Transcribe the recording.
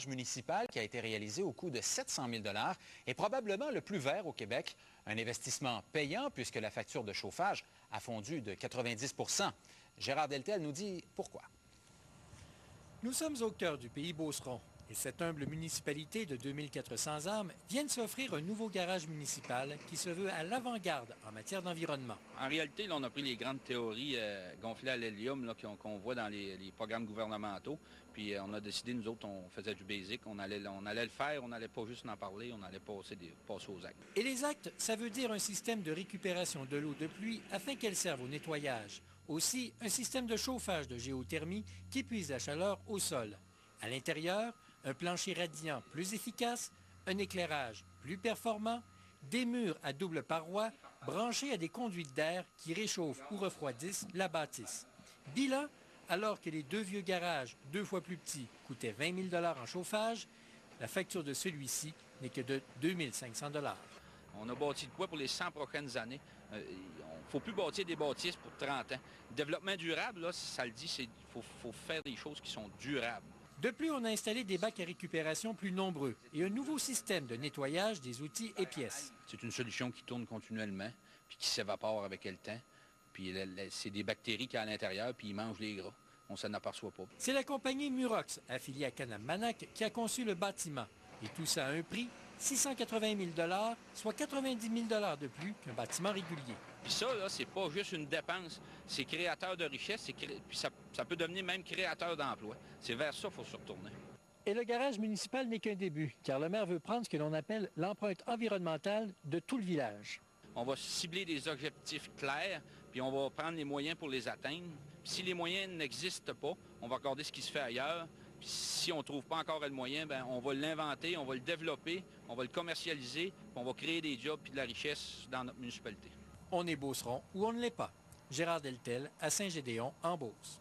municipal qui a été réalisé au coût de 700 000 est probablement le plus vert au Québec. Un investissement payant puisque la facture de chauffage a fondu de 90 %. Gérard Deltel nous dit pourquoi. Nous sommes au cœur du pays Beauceron et cette humble municipalité de 2400 âmes vient de s'offrir un nouveau garage municipal qui se veut à l'avant-garde en matière d'environnement. En réalité, là, on a pris les grandes théories gonflées à l'hélium qu'on voit dans les programmes gouvernementaux. Puis on a décidé, nous autres, on faisait du basic. On allait le faire, on n'allait pas juste en parler, on allait passer aux actes. Et les actes, ça veut dire un système de récupération de l'eau de pluie afin qu'elle serve au nettoyage. Aussi, un système de chauffage de géothermie qui puise la chaleur au sol. À l'intérieur, un plancher radiant plus efficace, un éclairage plus performant, des murs à double paroi branchés à des conduites d'air qui réchauffent ou refroidissent la bâtisse. Bilan, alors que les deux vieux garages, 2 fois plus petits, coûtaient 20 000 en chauffage, la facture de celui-ci n'est que de 2 500 $. On a bâti de quoi pour les 100 prochaines années. Il ne faut plus bâtir des bâtisses pour 30 ans. Le développement durable, là, ça le dit, il faut faire des choses qui sont durables. De plus, on a installé des bacs à récupération plus nombreux et un nouveau système de nettoyage des outils et pièces. C'est une solution qui tourne continuellement, puis qui s'évapore avec le temps. Puis c'est des bactéries qu'il y a à l'intérieur, puis ils mangent les gras. On ne s'en aperçoit pas. C'est la compagnie Murox, affiliée à Canam-Manac, qui a conçu le bâtiment. Et tout ça à un prix, 680 000 $, soit 90 000 $ de plus qu'un bâtiment régulier. Puis ça, là, c'est pas juste une dépense, c'est créateur de richesse, puis ça peut devenir même créateur d'emplois. C'est vers ça qu'il faut se retourner. Et le garage municipal n'est qu'un début, car le maire veut prendre ce que l'on appelle l'empreinte environnementale de tout le village. On va cibler des objectifs clairs, puis on va prendre les moyens pour les atteindre. Puis si les moyens n'existent pas, on va regarder ce qui se fait ailleurs. Puis si on ne trouve pas encore le moyen, bien, on va l'inventer, on va le développer, on va le commercialiser, puis on va créer des jobs et de la richesse dans notre municipalité. On est Beauceron ou on ne l'est pas. Gérard Deltel à Saint-Gédéon, en Beauce.